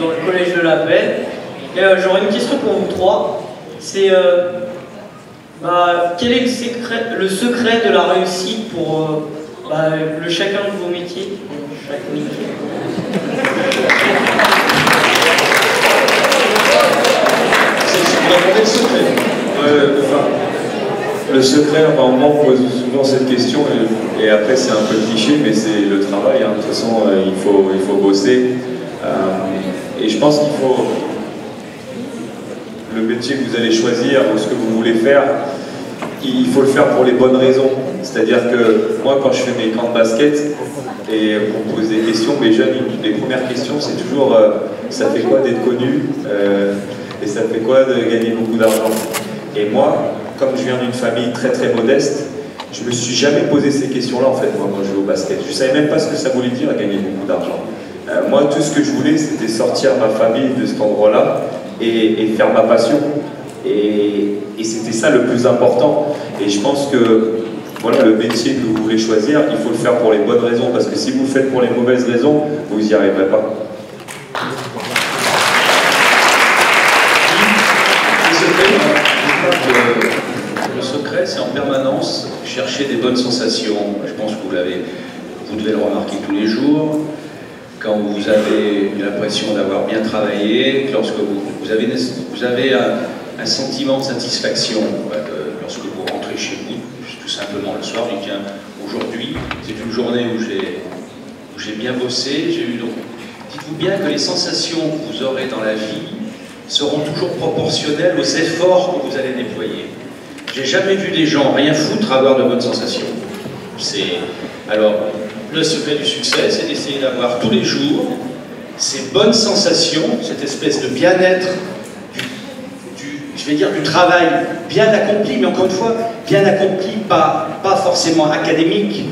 dans le collège de la paix. Et j'aurais une question pour vous trois. C'est quel est le secret de la réussite pour chacun de vos métiers, chaque métier? Vous répondez le secret. Le secret, on me pose souvent cette question et après c'est un peu cliché, mais c'est le travail. De toute façon, il faut bosser. Et je pense qu'il faut le métier que vous allez choisir ou ce que vous voulez faire, il faut le faire pour les bonnes raisons. C'est-à-dire que moi, quand je fais mes camps de basket et on me pose des questions, mes jeunes, les premières questions, c'est toujours ça fait quoi d'être connu et ça fait quoi de gagner beaucoup d'argent. Et moi, comme je viens d'une famille très très modeste, je me suis jamais posé ces questions-là en fait, moi, quand je jouais au basket. Je savais même pas ce que ça voulait dire gagner beaucoup d'argent. Moi, tout ce que je voulais, c'était sortir ma famille de cet endroit-là et faire ma passion. Et c'était ça le plus important. Et je pense que voilà, le métier que vous voulez choisir, il faut le faire pour les bonnes raisons, parce que si vous le faites pour les mauvaises raisons, vous n'y arriverez pas. Le secret, c'est en permanence chercher des bonnes sensations. Je pense que vous devez le remarquer tous les jours. Quand vous avez l'impression d'avoir bien travaillé, lorsque vous avez un sentiment de satisfaction, lorsque vous rentrez chez vous, tout simplement le soir, vous dites tiens, aujourd'hui, c'est une journée où j'ai bien bossé, dites-vous bien que les sensations que vous aurez dans la vie seront toujours proportionnelles aux efforts que vous allez déployer. J'ai jamais vu des gens rien foutre avoir de bonnes sensations. Alors, le secret du succès, c'est d'essayer d'avoir tous les jours ces bonnes sensations, cette espèce de bien-être, du travail bien accompli, mais encore une fois, bien accompli, pas forcément académique,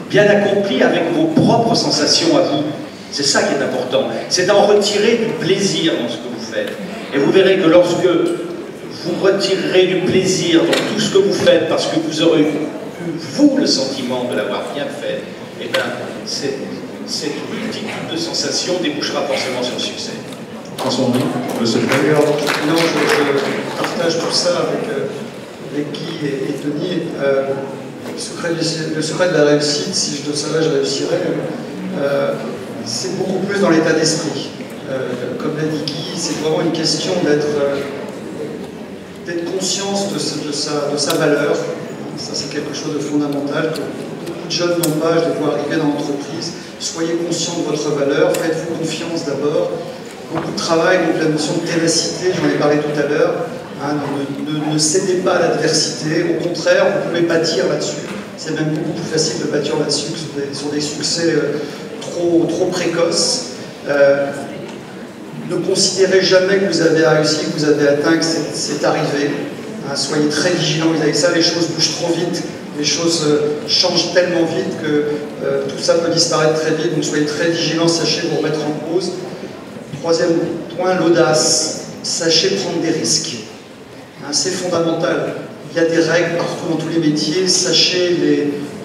bien accompli avec vos propres sensations à vous. C'est ça qui est important. C'est d'en retirer du plaisir dans ce que vous faites. Et vous verrez que lorsque vous retirerez du plaisir dans tout ce que vous faites, parce que vous aurez eu, vous, le sentiment de l'avoir bien fait, et bien, cette multitude de sensations débouchera forcément sur le succès. François-Henri, le secret. Non, je partage tout ça avec Guy et Tony. Le secret de la réussite, si je le savais, je réussirais. C'est beaucoup plus dans l'état d'esprit. Comme l'a dit Guy, c'est vraiment une question d'être conscience de sa valeur. Ça, c'est quelque chose de fondamental que beaucoup de jeunes n'ont pas. Je les vois arriver dans l'entreprise. Soyez conscient de votre valeur, faites-vous confiance d'abord. Beaucoup de travail, donc la notion de ténacité, j'en ai parlé tout à l'heure. Ne cédez pas à l'adversité, au contraire, vous pouvez bâtir là-dessus. C'est même beaucoup plus facile de bâtir là-dessus que sur des succès trop précoces. Ne considérez jamais que vous avez réussi, que vous avez atteint, que c'est arrivé. Soyez très vigilants vis-à-vis de ça, les choses bougent trop vite, les choses changent tellement vite que tout ça peut disparaître très vite, donc soyez très vigilants, sachez vous remettre en cause. Troisième point, l'audace. Sachez prendre des risques. C'est fondamental. Il y a des règles partout dans tous les métiers, sachez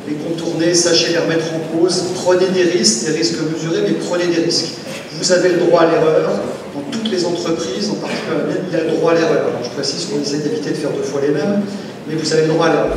les contourner, sachez les remettre en cause. Prenez des risques mesurés, mais prenez des risques. Vous avez le droit à l'erreur. Dans toutes les entreprises, en particulier, il y a le droit à l'erreur. Alors, je précise qu'on essaie d'éviter de faire deux fois les mêmes, mais vous avez le droit à l'erreur.